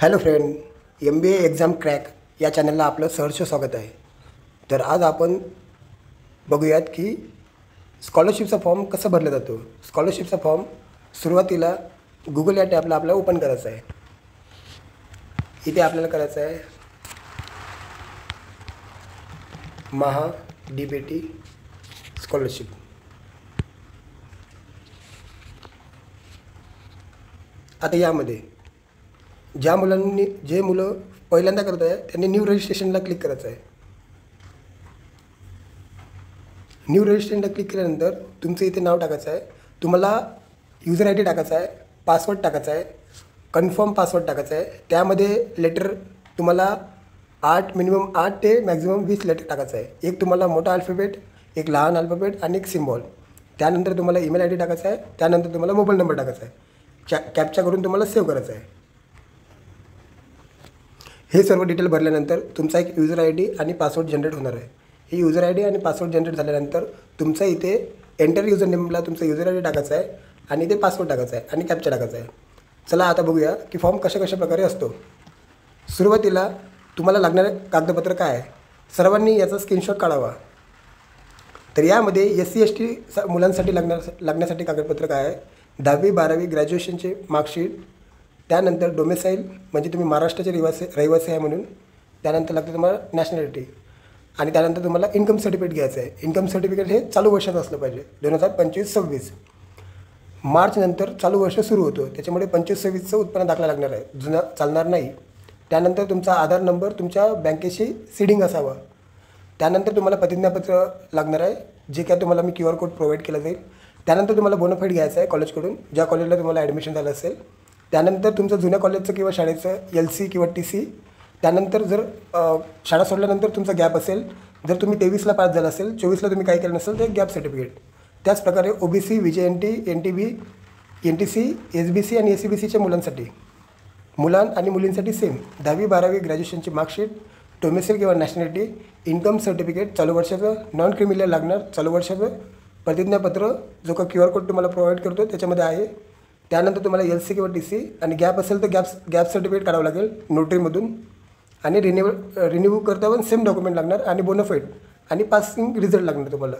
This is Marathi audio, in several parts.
Hello friend, MBA exam crack या चॅनलला आपलं सहर्ष स्वागत आहे. तर आज आपण बघूयात की स्कॉलरशिपचा फॉर्म कसा भरला जातो. स्कॉलरशिपचा फॉर्म सुरुवातीला गुगल या टॅबला आपल्याला ओपन करायचा आहे. इथे आपल्याला करायचं आहे महा DBT स्कॉलरशिप. आता यामध्ये जे मुलं पहिल्यांदा करत आहे त्यांनी न्यू रजिस्ट्रेशनला क्लिक करायचं आहे. न्यू रजिस्ट्रेशनला क्लिक केल्यानंतर तुमचं इथे नाव टाकायचं आहे. तुम्हाला यूजर ID टाकायचा आहे, पासवर्ड टाकायचा आहे, कन्फर्म पासवर्ड टाकायचा आहे. त्यामध्ये लेटर तुम्हाला मिनिमम 8 ते मॅक्झिमम 20 लेटर टाकायचं आहे. एक तुम्हाला मोठा अल्फाबेट, एक लहान अल्फाबेट आणि एक सिम्बॉल. त्यानंतर तुम्हाला ईमेल ID टाकायचा आहे. त्यानंतर तुम्हाला मोबाईल नंबर टाकायचा आहे. कॅप्चा करून तुम्हाला सेव्ह करायचं आहे. हे सर्व डिटेल भरल्यानंतर तुमचा एक यूजर ID आणि पासवर्ड जनरेट होणार आहे. ही यूजर ID आणि पासवर्ड जनरेट झाल्यानंतर तुमचा इथे एंटर यूजर नेमला तुमचा यूजर ID टाकायचा आहे आणि इथे पासवर्ड टाकायचा आहे आणि कॅप्चा टाकायचा आहे. चला आता बघूया की फॉर्म कशा प्रकारे असतो. सुरुवातीला तुम्हाला लागणारे कागदपत्र काय आहे, सर्वांनी याचा स्क्रीनशॉट काढावा. तर यामध्ये SC ST मुलांसाठी लागण्यासाठी कागदपत्र काय आहे, 10वी 12वी ग्रॅज्युएशनचे मार्कशीट, त्यानंतर डोमेसाईल म्हणजे तुम्ही महाराष्ट्राचे रहिवासी आहे म्हणून, त्यानंतर लागतं तुम्हाला नॅशनॅलिटी आणि त्यानंतर तुम्हाला इन्कम सर्टिफिकेट घ्यायचं आहे. इन्कम सर्टिफिकेट हे चालू वर्षाचं असलं पाहिजे. 2025-26 मार्च नंतर चालू वर्ष सुरू होतो, त्याच्यामुळे 25-26चं उत्पन्न दाखला लागणार आहे, जुना चालणार नाही. त्यानंतर तुमचा आधार नंबर तुमच्या बँकेशी सीडिंग असावा. त्यानंतर तुम्हाला प्रतिज्ञापत्र लागणार आहे, जे काय तुम्हाला मी QR कोड प्रोव्हाइड केला जाईल. त्यानंतर तुम्हाला बोनाफाईड घ्यायचं आहे कॉलेजकडून, ज्या कॉलेजला तुम्हाला ॲडमिशन झालं असेल. त्यानंतर तुमचं जुन्या कॉलेजचं किंवा शाळेचं LC किंवा TC. त्यानंतर जर शाळा सोडल्यानंतर तुमचा गॅप असेल, जर तुम्ही 23ला पास झाला असेल, 24ला तुम्ही काही केलं नसेल, तर गॅप सर्टिफिकेट. त्याचप्रकारे OBC, VJNT, NTB, NTC, SBC आणि SCBCच्या मुलांसाठी, आणि मुलींसाठी सेम 10वी 12वी ग्रॅज्युएशनची मार्कशीट, डोमेसाईल किंवा नॅशनॅलिटी, इन्कम सर्टिफिकेट चालू वर्षाचं, नॉन क्रिमिनल लागणार चालू वर्षाचं, प्रतिज्ञापत्र जो का QR कोड तुम्हाला प्रोव्हाइड करतो त्याच्यामध्ये आहे. त्यानंतर तुम्हाला LC किंवा TC आणि गॅप असेल तर गॅप सर्टिफिकेट काढावं लागेल नोटरीमधून. आणि रिन्यू करता पण सेम डॉक्युमेंट लागणार आणि बोनाफाईड आणि पासिंग रिझल्ट लागणार तुम्हाला.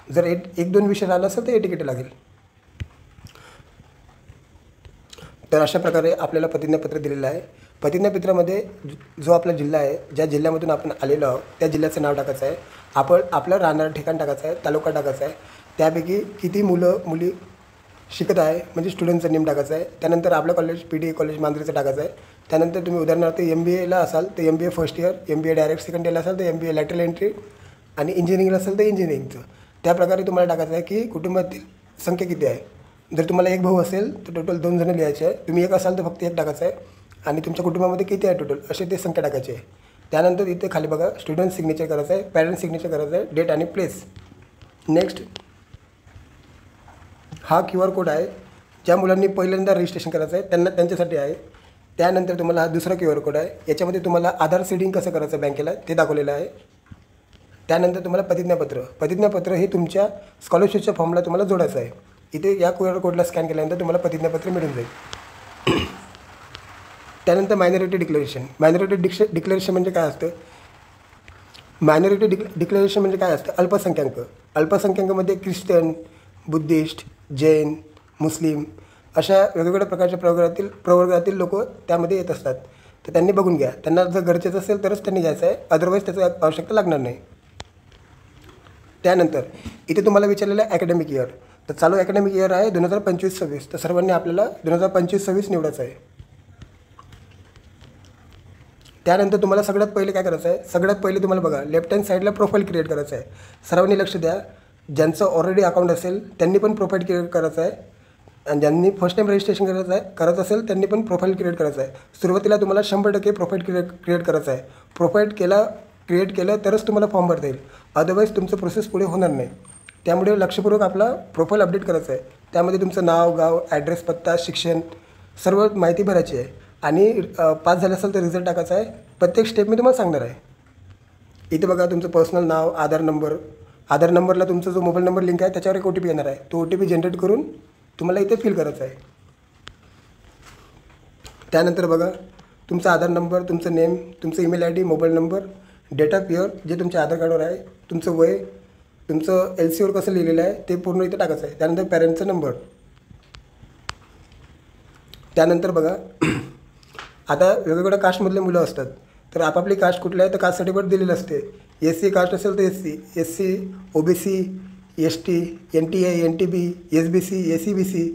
जर 1-2 विषय राहिला असेल तर तिकीट लागेल. तर अशा प्रकारे आपल्याला प्रतिज्ञापत्र दिलेलं आहे. प्रतिज्ञापत्रामध्ये जो आपला जिल्हा आहे, ज्या जिल्ह्यामधून आपण आलेलो आहोत त्या जिल्ह्याचं नाव टाकायचं आहे. आपलं राहणारं ठिकाण टाकायचं आहे, तालुका टाकायचा आहे, त्यापैकी किती मुली शिकत आहे म्हणजे स्टुडंटचा नेम टाकायचा आहे. त्यानंतर आपलं कॉलेज PDA कॉलेज मांजरीचं टाकायचं आहे. त्यानंतर तुम्ही उदाहरणार्थ MBAला असाल तर MBA first year, MBA direct second इयरला असाल तर MBA लॅटरल एंट्री आणि इंजिनिअरिंगला असेल तर इंजिनिअरिंगचं. त्याप्रकारे तुम्हाला टाकायचं आहे की कुटुंबातील संख्या किती आहे. जर तुम्हाला एक भाऊ असेल तर टोटल 2 जण लिहायचे आहे. तुम्ही एक असाल तर फक्त एक टाकायचं आहे. आणि तुमच्या कुटुंबामध्ये किती आहे टोटल असे ते संख्या टाकायची आहे. त्यानंतर इथे खाली बघा स्टुडंट सिग्नेचर करायचं आहे, पॅरेंट सिग्नेचर करायचं आहे, डेट आणि प्लेस. नेक्स्ट हा QR कोड आहे, ज्या मुलांनी पहिल्यांदा रजिस्ट्रेशन करायचं आहे त्यांच्यासाठी आहे. त्यानंतर तुम्हाला हा दुसरा QR कोड आहे, याच्यामध्ये तुम्हाला आधार सीडिंग कसं करायचं बँकेला ते दाखवलेलं आहे. त्यानंतर तुम्हाला प्रतिज्ञापत्र हे तुमच्या स्कॉलरशिपच्या फॉर्मला तुम्हाला जोडायचं आहे. इथे या QR कोडला स्कॅन केल्यानंतर तुम्हाला प्रतिज्ञापत्र मिळून जाईल. त्यानंतर मायनॉरिटी डिक्लेरेशन म्हणजे काय असतं, डिक्लेरेशन म्हणजे काय असतं, अल्पसंख्याकांमध्ये ख्रिश्चन, बुद्धिस्ट, जैन, मुस्लिम अशा वेगवेगळ्या प्रकारच्या प्रवर्गातील लोक त्यामध्ये येत असतात. तर त्यांनी बघून घ्या, त्यांना जर गरजेचं असेल तरच त्यांनी घ्यायचं आहे, अदरवाईज त्याची आवश्यकता लागणार नाही. त्यानंतर इथे तुम्हाला विचारलेलं आहे ॲकॅडमिक इयर. तर चालू ॲकॅडमिक इयर आहे 2025-26. तर सर्वांनी आपल्याला 2025-26 निवडायचं आहे. त्यानंतर तुम्हाला सगळ्यात पहिले काय करायचं आहे, सगळ्यात पहिले तुम्हाला बघा लेफ्ट हँड साईडला प्रोफाईल क्रिएट करायचं आहे. सर्वांनी लक्ष द्या, ज्यांचं ऑलरेडी अकाउंट असेल त्यांनी पण प्रोफाईल क्रिएट करायचं आहे आणि ज्यांनी फर्स्ट टाईम रजिस्ट्रेशन करत असेल त्यांनी पण प्रोफाईल क्रिएट करायचं आहे. सुरुवातीला तुम्हाला 100% प्रोफाईल क्रिएट करायचं आहे. प्रोफाईल क्रिएट केलं तरच तुम्हाला फॉर्म भरता येईल, अदरवाईज तुमचं प्रोसेस पुढे होणार नाही. त्यामुळे लक्षपूर्वक आपला प्रोफाईल अपडेट करायचं आहे. त्यामध्ये तुमचं नाव, गाव, ॲड्रेस, पत्ता, शिक्षण सर्व माहिती भरायची आहे आणि पास झालं असेल तर रिझल्ट टाकायचा आहे. प्रत्येक स्टेप मी तुम्हाला सांगणार आहे. इथे बघा तुमचं पर्सनल नाव, आधार नंबरला तुमचा जो मोबाईल नंबर लिंक आहे त्याच्यावर एक OTP येणार आहे. तो OTP जनरेट करून तुम्हाला इथे फिल करायचा आहे. त्यानंतर बघा तुमचा आधार नंबर, तुमचं नेम, तुमचं email I D, mobile number, date of year जे तुमच्या आधार कार्डवर आहे, तुमचं वय, तुमचं LCवर कसं लिहिलेलं आहे ते पूर्ण इथे टाकायचं आहे. त्यानंतर पॅरेंटचा नंबर. त्यानंतर बघा आता वेगवेगळ्या कास्टमधले मुलं असतात, तर आपापली कास्ट कुठली आहे तर कास्ट सर्टिफिकेट दिलेलं असते. SC कास्ट असेल तर SC, OBC, ST, NTA, NTB, SBC, SEBC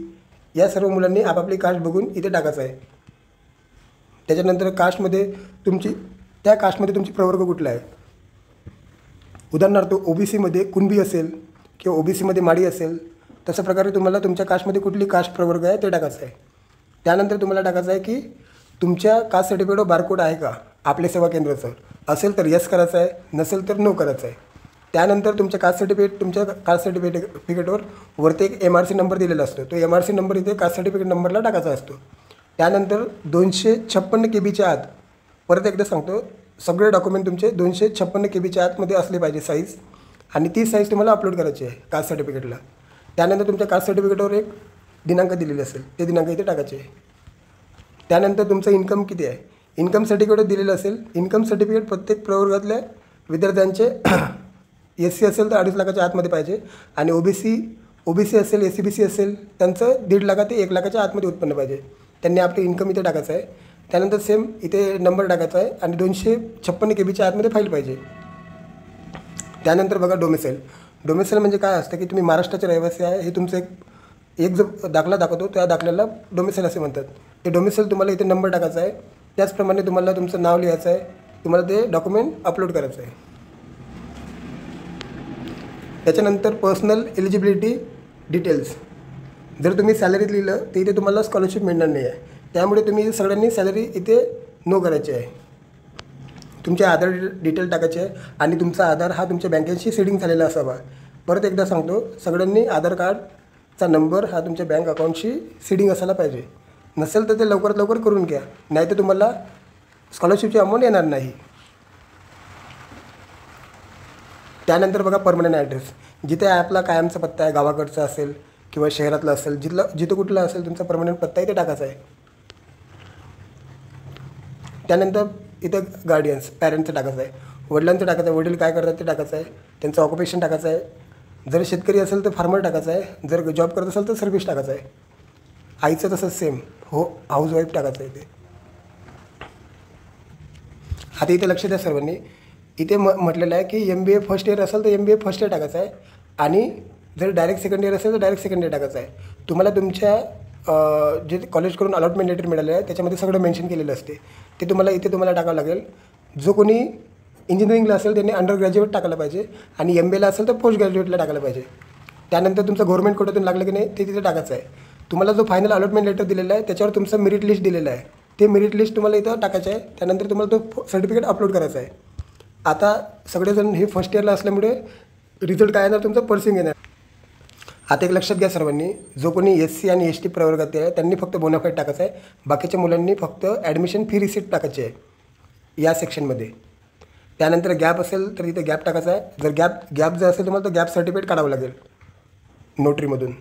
या सर्व मुलांनी आपापली कास्ट बघून इथे टाकायचं आहे. त्याच्यानंतर कास्टमध्ये त्या कास्टमध्ये तुमची प्रवर्ग कुठला आहे. उदाहरणार्थ OBCमध्ये कुणबी असेल किंवा OBCमध्ये माडी असेल, तशा प्रकारे तुम्हाला तुमच्या कास्टमध्ये कुठली कास्ट प्रवर्ग आहे ते टाकायचं आहे. त्यानंतर तुम्हाला टाकायचं आहे की तुमच्या कास्ट सर्टिफिकेटवर बारकोड आहे का आपले सेवा केंद्राचं. असेल तर यस करायचं आहे, नसेल तर नो करायचं आहे. त्यानंतर तुमच्या कास्ट सर्टिफिकेटवर वरती एक MRC नंबर दिलेला असतो. तो MRC नंबर इथे कास्ट सर्टिफिकेट नंबरला टाकायचा असतो. त्यानंतर 256 KBच्या आत, परत एकदा सांगतो, सगळे डॉक्युमेंट तुमचे 256 KBच्या आतमध्ये असले पाहिजे साईज, आणि ती साईज तुम्हाला अपलोड करायची आहे कास्ट सर्टिफिकेटला. त्यानंतर तुमच्या कास्ट सर्टिफिकेटवर एक दिनांक दिलेले असेल, ते दिनांक इथे टाकायचे आहे. त्यानंतर तुमचं इन्कम किती आहे, इन्कम सर्टिफिकेट दिलेलं असेल. इन्कम सर्टिफिकेट प्रत्येक प्रवर्गातल्या विद्यार्थ्यांचे SC असेल तर 2.5 लाखाच्या आतमध्ये पाहिजे, आणि OBC असेल, SEBC असेल त्यांचं 1.5 लाख ते 1 लाखाच्या आतमध्ये उत्पन्न पाहिजे. त्यांनी आपले इन्कम इथे टाकायचं आहे. त्यानंतर सेम इथे नंबर टाकायचा आहे आणि 256 KBच्या आतमध्ये फाईल पाहिजे. त्यानंतर बघा डोमेसाईल. डोमेसाईल म्हणजे काय असतं की तुम्ही महाराष्ट्राचे रहिवासी आहे, हे तुमचं एक जो दाखला दाखवतो त्या दाखल्याला डोमेसाईल असे म्हणतात. ते डोमेसाईल तुम्हाला इथे नंबर टाकायचा आहे. त्याचप्रमाणे तुम्हाला तुमचं नाव लिहायचं आहे, तुम्हाला ते डॉक्युमेंट अपलोड करायचं आहे. त्याच्यानंतर पर्सनल एलिजिबिलिटी डिटेल्स. जर तुम्ही सॅलरीत लिहिलं तर इथे तुम्हाला स्कॉलरशिप मिळणार नाही आहे. त्यामुळे तुम्ही सगळ्यांनी सॅलरी इथे नो करायची आहे. तुमचे आधार डिटेल टाकायचे आहे आणि तुमचा आधार हा तुमच्या बँकेशी सीडिंग झालेला असावा. परत एकदा सांगतो, सगळ्यांनी आधार कार्डचा नंबर हा तुमच्या बँक अकाउंटशी सीडिंग असायला पाहिजे. नसेल तर ते लवकरात लवकर करून घ्या, नाही तर तुम्हाला स्कॉलरशिपची अमाऊंट येणार नाही. त्यानंतर बघा परमनंट ॲड्रेस. जिथे आपला कायमचा पत्ता आहे, गावाकडचा असेल किंवा शहरातला असेल, जिथं कुठला असेल तुमचा परमनंट पत्ता इथे टाकायचा आहे. त्यानंतर इथे गार्डियन्स, पॅरेंटचं टाकायचं आहे, वडिलांचं टाकायचं आहे, वडील काय करतात ते टाकायचं आहे, त्यांचं ऑक्युपेशन टाकायचं आहे. जर शेतकरी असेल तर फार्मर टाकायचं आहे, जर जॉब करत असेल तर सर्व्हिस टाकायचं आहे. आईचं तसंच सेम, हाऊसवाईफ टाकायचं आहे इथे. आता इथे लक्ष द्या सर्वांनी, इथे म्हटलेलं आहे की MBA फर्स्ट इयर असेल तर MBA फर्स्ट इयर टाकायचं आहे, आणि जर डायरेक्ट सेकंड इयर असेल तर डायरेक्ट सेकंड इयर टाकायचं आहे. तुम्हाला तुमच्या जे कॉलेजकडून अलॉटमेंट लेटर मिळालं आहे त्याच्यामध्ये सगळं मेन्शन केलेलं असते, ते इथे तुम्हाला टाकावं लागेल. जो कोणी इंजिनिअरिंगला असेल त्यांनी अंडर ग्रॅज्युएट टाकायला पाहिजे, आणि MBAला असेल तर पोस्ट ग्रॅज्युएटला टाकायला पाहिजे. त्यानंतर तुमचं गव्हर्नमेंट कोट्यातून लागलं की नाही ते तिथे टाकायचं आहे. तुम्हाला जो फायनल अलॉटमेंट लेटर दिलेला आहे त्याच्यावर तुमचं मेरिट लिस्ट दिलेलं आहे, ते मेरिट लिस्ट तुम्हाला इथं टाकायचं आहे. त्यानंतर तुम्हाला तो सर्टिफिकेट अपलोड करायचा आहे. आता सगळेजण हे फर्स्ट इयरला असल्यामुळे रिझल्ट काय येणार तुमचं पर्सिंग येणार. आता एक लक्षात घ्या सर्वांनी, जो कोणी SC आणि ST प्रवर्गात आहे त्यांनी फक्त बोनाफाईड टाकायचं आहे. बाकीच्या मुलांनी फक्त ॲडमिशन फी रिसिप्ट टाकायची आहे या सेक्शनमध्ये. त्यानंतर गॅप असेल तर इथे गॅप टाकायचा आहे. जर गॅप जर असेल तुम्हाला तर गॅप सर्टिफिकेट काढावं लागेल नोटरीमधून.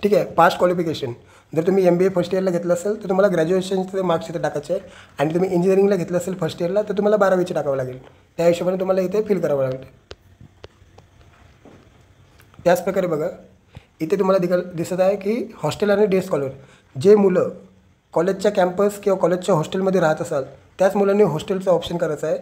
ठीक आहे. पास्ट क्वालिफिकेशन, जर तुम्ही MBA फर्स्ट इयरला घेतलं असेल तर तुम्हाला ग्रॅज्युएशनचे मार्क्स इथे टाकायचे आहे, आणि तुम्ही इंजिनिअरिंगला घेतलं असेल फर्स्ट इयरला तर तुम्हाला 12वीचे टाकावं लागेल. त्या हिशोबाने तुम्हाला इथे फिल करावं लागेल. त्याचप्रकारे बघा इथे तुम्हाला दिसत आहे की हॉस्टेल आणि डे स्कॉलर, जे मुलं कॉलेजच्या कॅम्पस किंवा कॉलेजच्या हॉस्टेलमध्ये राहत असाल त्याच मुलांनी हॉस्टेलचा ऑप्शन करायचा आहे.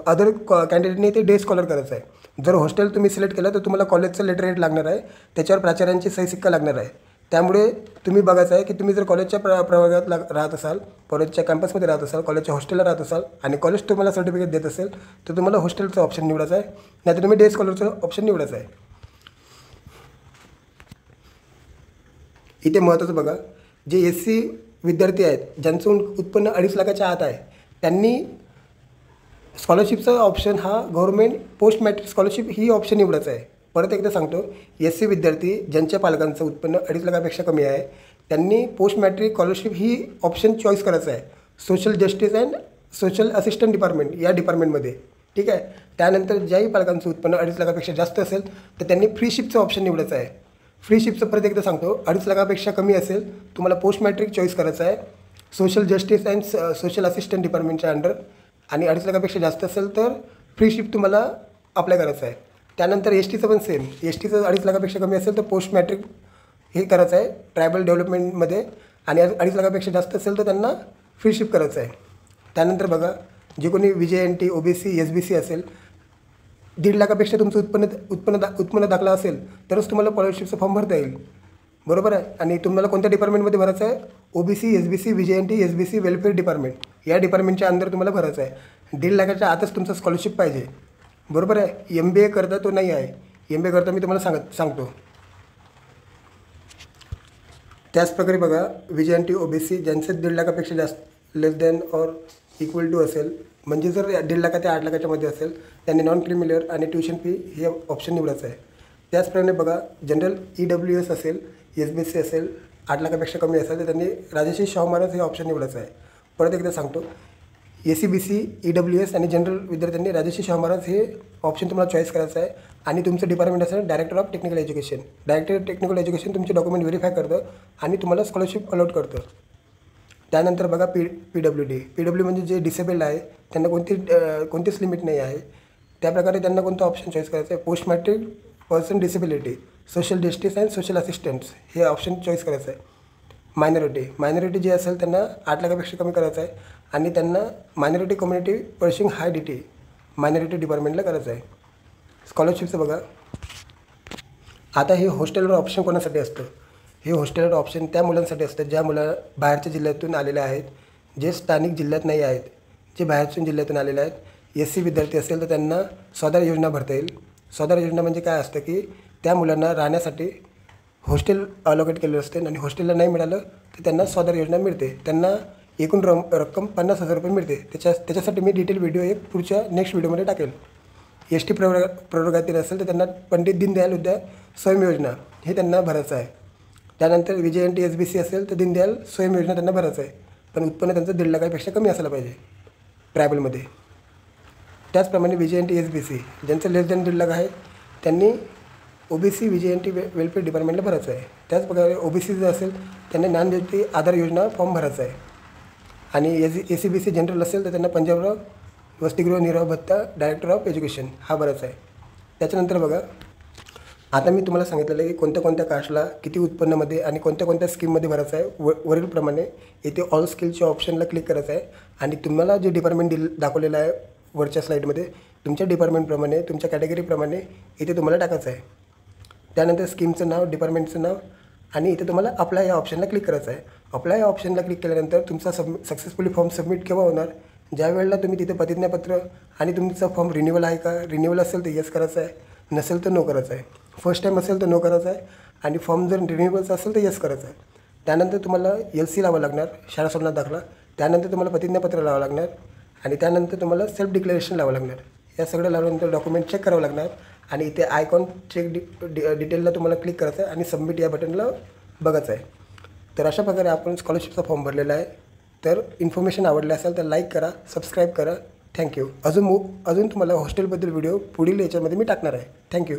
अदर कॅन्डिडेटने ते डे स्कॉलर करायचं आहे. जर हॉस्टेल तुम्ही सिलेक्ट केलं तर तुम्हाला कॉलेजचं लेटर हेड लागणार आहे, त्याच्यावर प्राचार्यांची सही सिक्का लागणार आहे. त्यामुळे तुम्ही बघायचं आहे की तुम्ही जर कॉलेजच्या प्रवर्गात राहत असाल, कॉलेजच्या कॅम्पसमध्ये राहत असाल, कॉलेजच्या हॉस्टेलला राहत असाल आणि कॉलेज तुम्हाला सर्टिफिकेट देत असेल तर तुम्हाला हॉस्टेलचं ऑप्शन निवडायचं आहे, नाहीतर तुम्ही डे स्कॉलरचं ऑप्शन निवडायचं आहे. इथे महत्त्वाचं बघा, जे SC विद्यार्थी आहेत ज्यांचं उत्पन्न 2.5 लाखाच्या आत आहे त्यांनी स्कॉलरशिपचा ऑप्शन हा गव्हर्मेंट पोस्ट मॅट्रिक स्कॉलरशिप ही ऑप्शन निवडायचं आहे. परत एकदा सांगतो, SC विद्यार्थी ज्यांच्या पालकांचं उत्पन्न 2.5 लाखापेक्षा कमी आहे त्यांनी पोस्ट मॅट्रिक स्कॉलरशिप ही ऑप्शन चॉईस करायचं आहे social justice and social assistant department या डिपार्टमेंटमध्ये. ठीक आहे. त्यानंतर ज्याही पालकांचं उत्पन्न 2.5 लाखापेक्षा जास्त असेल तर त्यांनी फ्री शिपचं ऑप्शन निवडायचं आहे. फ्री शिपचं परत एकदा सांगतो, 2.5 लाखापेक्षा कमी असेल तुम्हाला पोस्ट मॅट्रिक चॉईस करायचं आहे, social justice and social assistant डिपार्टमेंटच्या अंडर आणि 2.5 लाखापेक्षा जास्त असेल तर फ्री शिफ्ट तुम्हाला अप्लाय करायचं आहे. त्यानंतर एस टीचं पण सेम, एस टीचं 2.5 लाखापेक्षा कमी असेल तर पोस्ट मॅट्रिक हे करायचं आहे ट्रायबल डेव्हलपमेंटमध्ये, आणि 2.5 लाखापेक्षा जास्त असेल तर त्यांना फ्री शिफ्ट करायचं आहे. त्यानंतर बघा, जे कोणी VJNT OBC SBC असेल, 1.5 लाखापेक्षा तुमचं उत्पन्न दाखला असेल तरच तुम्हाला स्कॉलरशिपचा फॉर्म भरता येईल. बरोबर आहे. आणि तुम्हाला कोणत्या डिपार्टमेंटमध्ये भरायचं आहे? OBC SBC VJNT SBC welfare department, या डिपार्टमेंटच्या अंदर तुम्हाला भरायचं आहे. 1.5 लाखाच्या आतच तुमचं स्कॉलरशिप पाहिजे. बरोबर आहे. MBA करता तो नाही आहे, MBA करता मी तुम्हाला सांगतो. त्याचप्रकारे बघा, VJNT OBC ज्यांचं 1.5 लाखापेक्षा जास्त लेस दॅन ऑर इक्वल टू असेल, म्हणजे जर 1.5 लाख ते 8 लाखाच्या मध्ये असेल, त्यांनी नॉन क्रिमिनल आणि ट्युशन फी हे ऑप्शन निवडायचं आहे. त्याचप्रमाणे बघा, जनरल EWS असेल, SBC असेल, 8 लाखापेक्षा कमी असेल तर त्यांनी राजर्षी शाहू महाराज हे ऑप्शन निवडायचं आहे. परत एकदा सांगतो, ACBC EWS आणि जनरल विद्यार्थ्यांनी राजर्षी शाहू महाराज हे ऑप्शन तुम्हाला चॉईस करायचं आहे. आणि तुमचं डिपार्टमेंट असेल director of technical education. Director technical education तुमचे डॉक्युमेंट व्हेरीफाय करतं आणि तुम्हाला स्कॉलरशिप अलॉट करतं. त्यानंतर बघा, PWD म्हणजे जे डिसेबल्ड आहे त्यांना कोणतीच लिमिट नाही आहे, त्याप्रकारे त्यांना कोणतं ऑप्शन चॉईस करायचं आहे? Post matric person disability, social justice and social assistants हे ऑप्शन चॉईस करायचं आहे. मायनॉरिटी जे असेल त्यांना 8 लाखापेक्षा कमी करायचं आहे आणि त्यांना मायनॉरिटी कम्युनिटी पर्शिंग हाय DT मायनॉरिटी डिपार्टमेंटला करायचं आहे. स्कॉलरशिपचं बघा, आता हे हॉस्टेलवर ऑप्शन कोणासाठी असतं? हे हॉस्टेलवर ऑप्शन त्या मुलांसाठी असतं ज्या मुलं बाहेरच्या जिल्ह्यातून आलेले आहेत, जे स्थानिक जिल्ह्यात नाही आहेत, जे बाहेरच्या जिल्ह्यातून आलेले आहेत. SC विद्यार्थी असेल तर त्यांना स्वाधार योजना भरता येईल. स्वाधार योजना म्हणजे काय असतं की त्या मुलांना राहण्यासाठी हॉस्टेल अलोकेट केलेलं असते आणि हॉस्टेलला नाही मिळालं तर त्यांना स्वाधार योजना मिळते. त्यांना एकूण रक्कम 50,000 रुपये मिळते. त्याच्यासाठी मी डिटेल व्हिडिओ एक पुढच्या नेक्स्ट व्हिडिओमध्ये टाकेल. ST प्रवर्गातील असेल तर त्यांना पंडित दीनदयाल स्वयं योजना हे त्यांना भरायचं आहे. त्यानंतर VJNT SBC असेल तर दीनदयाल स्वयं योजना त्यांना भरायचं आहे, पण उत्पन्न त्यांचं 1.5 लाखापेक्षा कमी असायला पाहिजे ट्रायबलमध्ये. त्याचप्रमाणे VJNT SBC ज्यांचं लेस दॅन 1.5 लाख आहे त्यांनी OBC VJNT वेलफेअर डिपार्टमेंटला भरायचं आहे. त्याचप्रकारे OBC जर असेल त्यांनी ज्ञानज्योती आधार योजना फॉर्म भरायचा आहे. आणि ACBC जनरल असेल तर त्यांना पंजाबराव वसतिगृह निर्वाह भत्ता डायरेक्टर ऑफ एज्युकेशन हा भरायचा आहे. त्याच्यानंतर बघा, आता मी तुम्हाला सांगितलेलं आहे की कोणत्या कास्टला किती उत्पन्नामध्ये आणि कोणत्या स्कीममध्ये भरायचं आहे. वरीलप्रमाणे इथे ऑल स्किलच्या ऑप्शनला क्लिक करायचं आहे आणि तुम्हाला जे डिपार्टमेंट दाखवलेलं आहे वरच्या स्लाईडमध्ये, तुमच्या डिपार्टमेंटप्रमाणे तुमच्या कॅटेगरीप्रमाणे इथे तुम्हाला टाकायचं आहे. त्यानंतर स्कीमचं नाव, डिपार्टमेंटचं नाव आणि इथे तुम्हाला अप्लाय या ऑप्शनला क्लिक करायचं आहे. अप्लाय या ऑप्शनला क्लिक केल्यानंतर तुमचा सक्सेसफुली फॉर्म सबमिट केव्हा होणार? ज्या वेळेला तुम्ही तिथे प्रतिज्ञापत्र आणि तुमचा फॉर्म रिन्युअल आहे का, रिन्युअल असेल तर येस करायचं आहे, नसेल तर नो करायचं आहे. फर्स्ट टाईम असेल तर नो करायचं आहे आणि फॉर्म जर रिन्युअलचा असेल तर येस करायचं आहे. त्यानंतर तुम्हाला LC लावावं लागणार, शाळा सोडण्यात दाखला. त्यानंतर तुम्हाला प्रतिज्ञापत्र लावावं लागणार आणि त्यानंतर तुम्हाला सेल्फ डिक्लेरेशन लावावं लागणार. या सगळं लावल्यानंतर डॉक्युमेंट चेक करावं लागणार आणि इथे आयकॉन चेक डिटेलला तुम्हाला क्लिक करायचं आहे आणि सबमिट या बटनला बघायचं आहे. तर अशा प्रकारे आपण स्कॉलरशिपचा फॉर्म भरलेला आहे. तर इन्फॉर्मेशन आवडली असेल तर लाईक करा, सबस्क्राईब करा. थँक्यू. अजून तुम्हाला हॉस्टेलबद्दल व्हिडिओ पुढील याच्यामध्ये मी टाकणार आहे. थँक्यू.